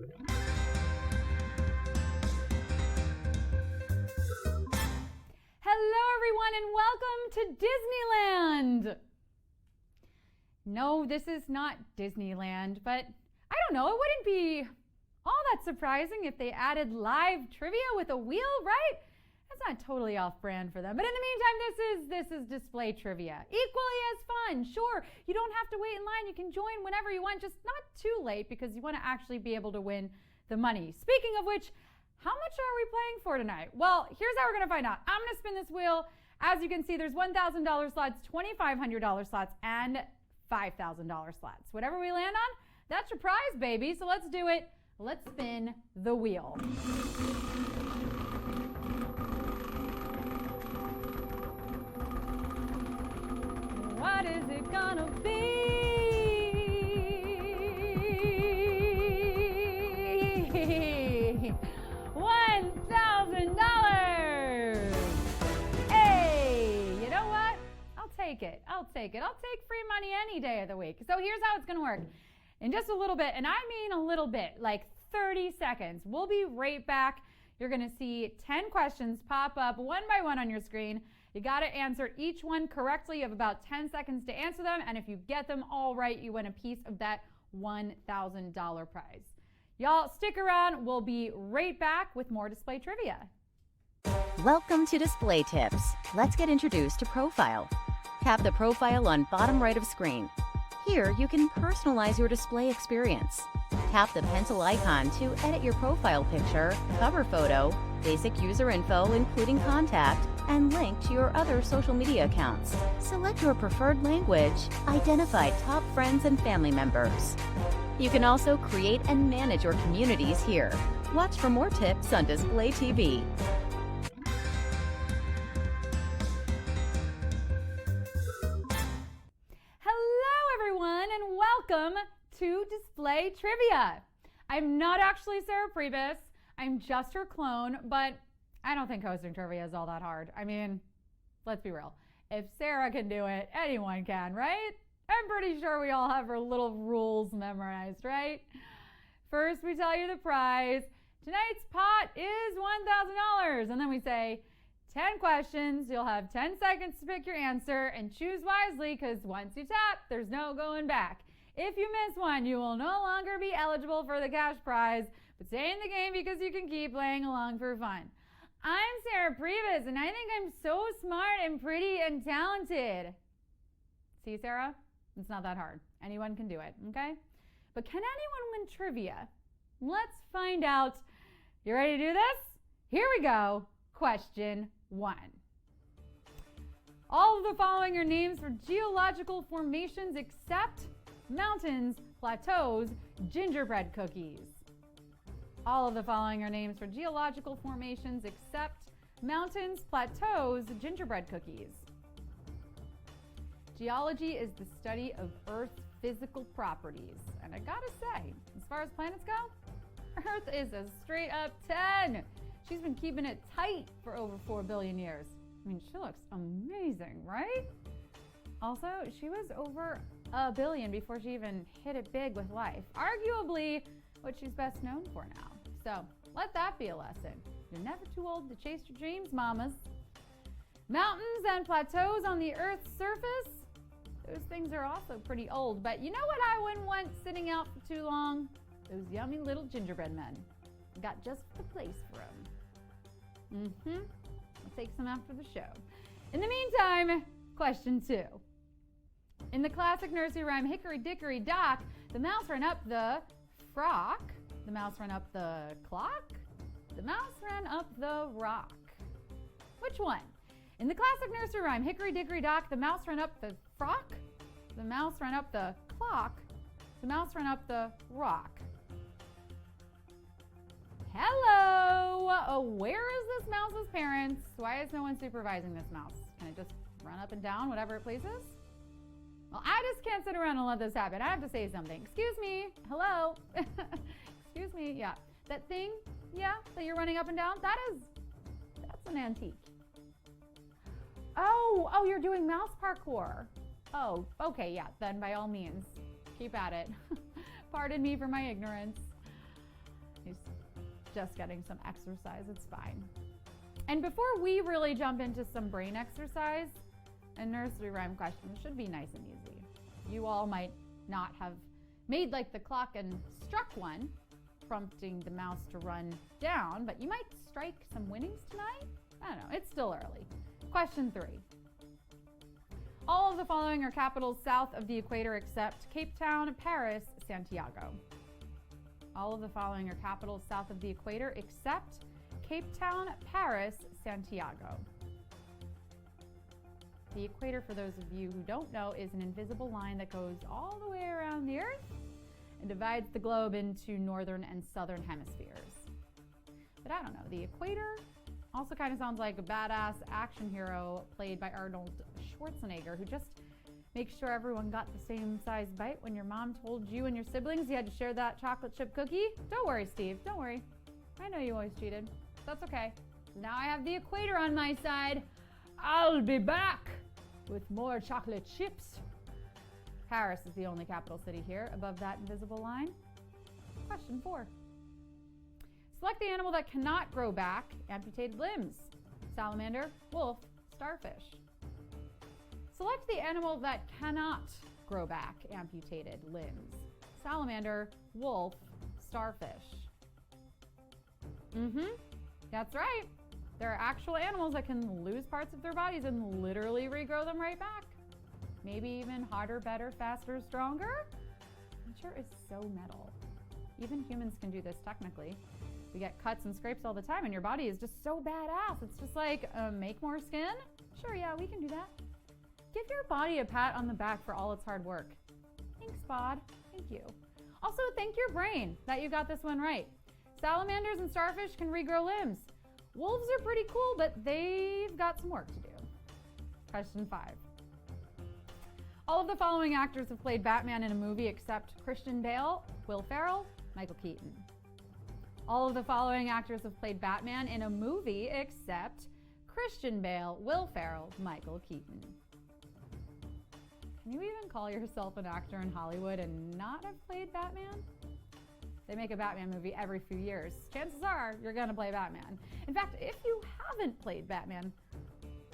Hello everyone and welcome to Disneyland! No, this is not Disneyland, but I don't know, it wouldn't be all that surprising if they added live trivia with a wheel, right? That's not totally off-brand for them. But in the meantime, this is display trivia. Equally as fun, sure. You don't have to wait in line. You can join whenever you want, just not too late because you want to actually be able to win the money. Speaking of which, how much are we playing for tonight? Well, here's how we're going to find out. I'm going to spin this wheel. As you can see, there's $1,000 slots, $2,500 slots, and $5,000 slots. Whatever we land on, that's your prize, baby. So let's do it. Let's spin the wheel. What is it gonna be? $1,000! Hey, you know what? I'll take it. I'll take free money any day of the week. So here's how it's gonna work. In just a little bit, and I mean a little bit, like 30 seconds, we'll be right back. You're gonna see 10 questions pop up one by one on your screen. You got to answer each one correctly. You have about 10 seconds to answer them, and if you get them all right, you win a piece of that $1,000 prize. Y'all stick around. We'll be right back with more display trivia. Welcome to Display Tips. Let's get introduced to Profile. Tap the profile on bottom right of screen. Here, you can personalize your display experience. Tap the pencil icon to edit your profile picture, cover photo, basic user info including contact, and link to your other social media accounts. Select your preferred language. Identify top friends and family members. You can also create and manage your communities here. Watch for more tips on Display TV. And welcome to Display Trivia. I'm not actually Sarah Pribis. I'm just her clone, but I don't think hosting trivia is all that hard. I mean, let's be real. If Sarah can do it, anyone can, right? I'm pretty sure we all have our little rules memorized, right? First, we tell you the prize. Tonight's pot is $1,000. And then we say 10 questions. You'll have 10 seconds to pick your answer and choose wisely because once you tap, there's no going back. If you miss one, you will no longer be eligible for the cash prize, but stay in the game because you can keep playing along for fun. I'm Sarah Pribis, and I think I'm so smart and pretty and talented. See, Sarah? It's not that hard. Anyone can do it, okay? But can anyone win trivia? Let's find out. You ready to do this? Here we go. Question 1. All of the following are names for geological formations except mountains, plateaus, gingerbread cookies. All of the following are names for geological formations except mountains, plateaus, gingerbread cookies. Geology is the study of Earth's physical properties. And I gotta say, as far as planets go, Earth is a straight up 10. She's been keeping it tight for over 4 billion years. I mean, she looks amazing, right? Also, she was over a billion before she even hit it big with life. Arguably what she's best known for now. So let that be a lesson. You're never too old to chase your dreams, mamas. Mountains and plateaus on the Earth's surface, those things are also pretty old. But you know what I wouldn't want sitting out for too long? Those yummy little gingerbread men. Got just the place for them. I'll take some after the show. In the meantime, question 2. In the classic nursery rhyme, Hickory Dickory Dock, the mouse ran up the frock. The mouse ran up the clock. The mouse ran up the rock. Which one? In the classic nursery rhyme, Hickory Dickory Dock, the mouse ran up the frock. The mouse ran up the clock. The mouse ran up the rock. Hello! Oh, where is this mouse's parents? Why is no one supervising this mouse? Can it just run up and down whatever it pleases? Well, I just can't sit around and let this happen. I have to say something. Excuse me. Hello. Excuse me. Yeah. That thing, yeah, that you're running up and down, that's an antique. Oh, you're doing mouse parkour. Oh, okay, yeah, then by all means, keep at it. Pardon me for my ignorance. He's just getting some exercise. It's fine. And before we really jump into some brain exercise, a nursery rhyme question should be nice and easy. You all might not have made like the clock and struck one, prompting the mouse to run down, but you might strike some winnings tonight? I don't know, it's still early. Question 3. All of the following are capitals south of the equator except Cape Town, Paris, Santiago. All of the following are capitals south of the equator except Cape Town, Paris, Santiago. The equator, for those of you who don't know, is an invisible line that goes all the way around the Earth and divides the globe into northern and southern hemispheres. But I don't know, the equator also kind of sounds like a badass action hero played by Arnold Schwarzenegger, who just makes sure everyone got the same size bite when your mom told you and your siblings you had to share that chocolate chip cookie. Don't worry, Steve, don't worry. I know you always cheated. That's okay. Now I have the equator on my side. I'll be back with more chocolate chips. Paris is the only capital city here above that invisible line. Question 4. Select the animal that cannot grow back amputated limbs. Salamander, wolf, starfish. Select the animal that cannot grow back amputated limbs. Salamander, wolf, starfish. That's right. There are actual animals that can lose parts of their bodies and literally regrow them right back. Maybe even harder, better, faster, stronger? Nature is so metal. Even humans can do this technically. We get cuts and scrapes all the time and your body is just so badass. It's just like, make more skin? Sure, yeah, we can do that. Give your body a pat on the back for all its hard work. Thanks, Bod. Thank you. Also, thank your brain that you got this one right. Salamanders and starfish can regrow limbs. Wolves are pretty cool, but they've got some work to do. Question 5. All of the following actors have played Batman in a movie except Christian Bale, Will Ferrell, Michael Keaton. All of the following actors have played Batman in a movie except Christian Bale, Will Ferrell, Michael Keaton. Can you even call yourself an actor in Hollywood and not have played Batman? They make a Batman movie every few years. Chances are you're gonna play Batman. In fact, if you haven't played Batman,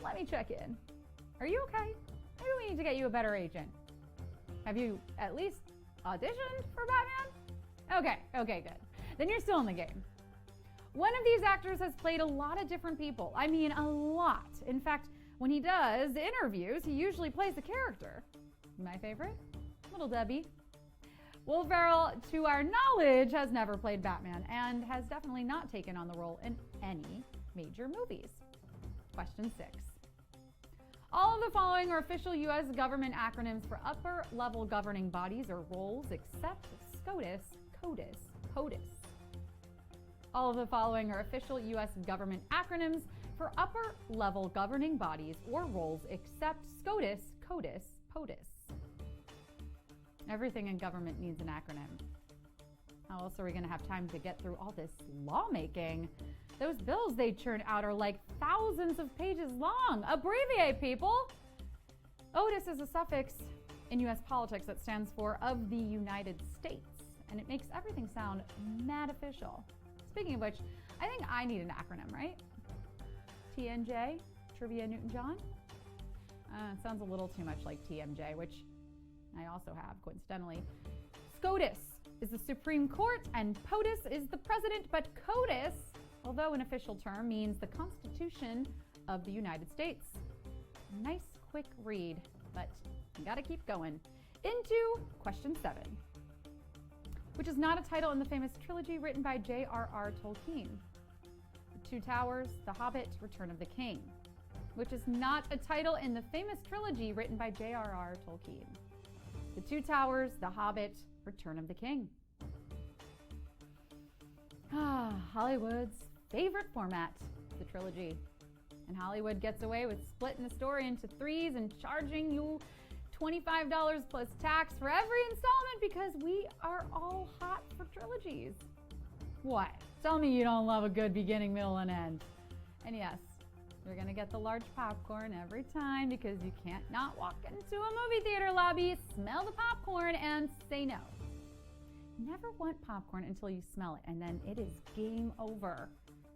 let me check in. Are you okay? Maybe we need to get you a better agent. Have you at least auditioned for Batman? Okay, good. Then you're still in the game. One of these actors has played a lot of different people. I mean, a lot. In fact, when he does interviews, he usually plays a character. My favorite? Little Debbie. Will Ferrell, to our knowledge, has never played Batman and has definitely not taken on the role in any major movies. Question 6. All of the following are official U.S. government acronyms for upper-level governing bodies or roles except SCOTUS, CODIS, POTUS. All of the following are official U.S. government acronyms for upper-level governing bodies or roles except SCOTUS, CODIS, POTUS. Everything in government needs an acronym. How else are we going to have time to get through all this lawmaking? Those bills they churn out are like thousands of pages long. Abbreviate, people! OTIS is a suffix in U.S. politics that stands for of the United States, and it makes everything sound mad official. Speaking of which, I think I need an acronym, right? TNJ, Trivia Newton-John? Sounds a little too much like TMJ, which I also have, coincidentally. SCOTUS is the Supreme Court, and POTUS is the President, but CODIS, although an official term, means the Constitution of the United States. Nice, quick read, but you gotta keep going. Into question 7, which is not a title in the famous trilogy written by J.R.R. Tolkien. The Two Towers, The Hobbit, Return of the King, which is not a title in the famous trilogy written by J.R.R. Tolkien. The Two Towers, The Hobbit, Return of the King. Hollywood's favorite format, the trilogy. And Hollywood gets away with splitting the story into 3s and charging you $25 plus tax for every installment because we are all hot for trilogies. What? Tell me you don't love a good beginning, middle, and end. And yes, you're gonna get the large popcorn every time because you can't not walk into a movie theater lobby, smell the popcorn, and say no. Never want popcorn until you smell it, and then it is game over.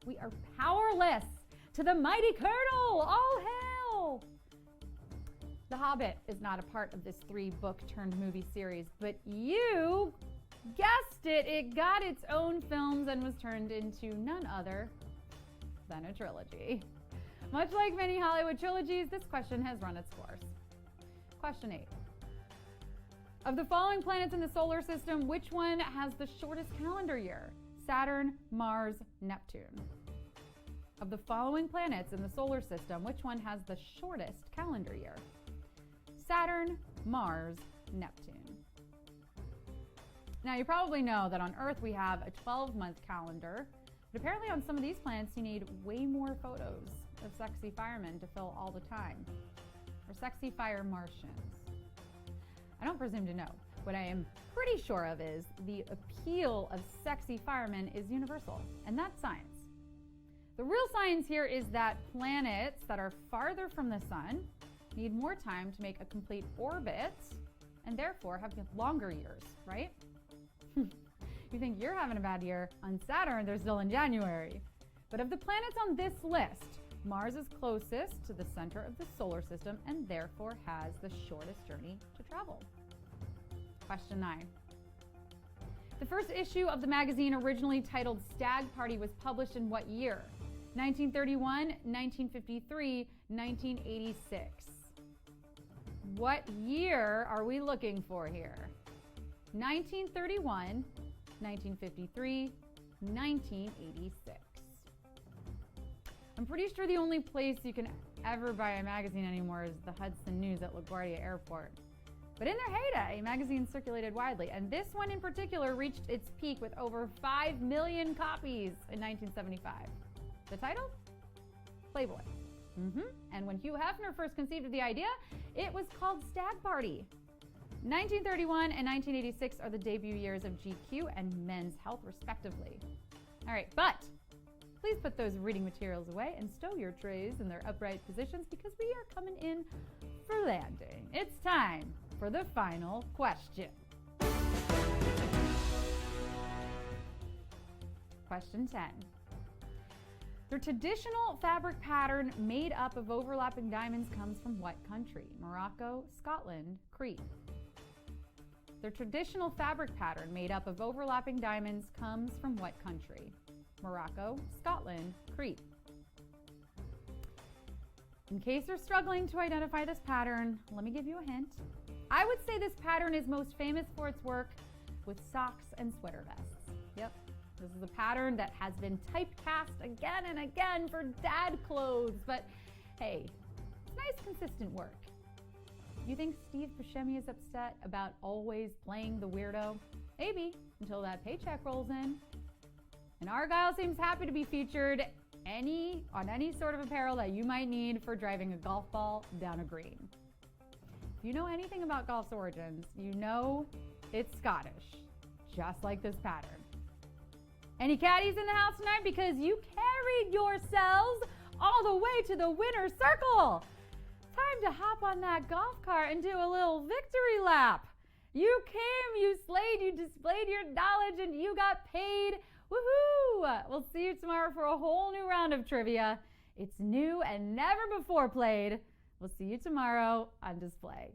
We are powerless to the mighty Colonel. All hail! The Hobbit is not a part of this 3-book turned movie series, but you guessed it. It got its own films and was turned into none other than a trilogy. Much like many Hollywood trilogies, this question has run its course. Question 8. Of the following planets in the solar system, which one has the shortest calendar year? Saturn, Mars, Neptune. Of the following planets in the solar system, which one has the shortest calendar year? Saturn, Mars, Neptune. Now, you probably know that on Earth we have a 12-month calendar, but apparently on some of these planets you need way more photos of sexy firemen to fill all the time, or sexy fire Martians. I don't presume to know. What I am pretty sure of is the appeal of sexy firemen is universal, and that's science. The real science here is that planets that are farther from the sun need more time to make a complete orbit and therefore have longer years, right? You think you're having a bad year. On Saturn, they're still in January. But of the planets on this list, Mars is closest to the center of the solar system and therefore has the shortest journey to travel. Question 9. The first issue of the magazine, originally titled Stag Party, was published in what year? 1931, 1953, 1986. What year are we looking for here? 1931, 1953, 1986. I'm pretty sure the only place you can ever buy a magazine anymore is the Hudson News at LaGuardia Airport. But in their heyday, magazines circulated widely, and this one in particular reached its peak with over 5 million copies in 1975. The title? Playboy. And when Hugh Hefner first conceived of the idea, it was called Stag Party. 1931 and 1986 are the debut years of GQ and Men's Health, respectively. All right, but please put those reading materials away and stow your trays in their upright positions because we are coming in for landing. It's time for the final question. Question 10. The traditional fabric pattern made up of overlapping diamonds comes from what country? Morocco, Scotland, Crete. The traditional fabric pattern made up of overlapping diamonds comes from what country? Morocco, Scotland, Crete. In case you're struggling to identify this pattern, let me give you a hint. I would say this pattern is most famous for its work with socks and sweater vests. Yep. This is a pattern that has been typecast again and again for dad clothes, but hey, it's nice, consistent work. You think Steve Buscemi is upset about always playing the weirdo? Maybe, until that paycheck rolls in. And Argyle seems happy to be featured on any sort of apparel that you might need for driving a golf ball down a green. If you know anything about golf's origins, you know it's Scottish, just like this pattern. Any caddies in the house tonight? Because you carried yourselves all the way to the winner's circle. Time to hop on that golf cart and do a little victory lap. You came, you slayed, you displayed your knowledge, and you got paid. Woohoo! We'll see you tomorrow for a whole new round of trivia. It's new and never before played. We'll see you tomorrow on display.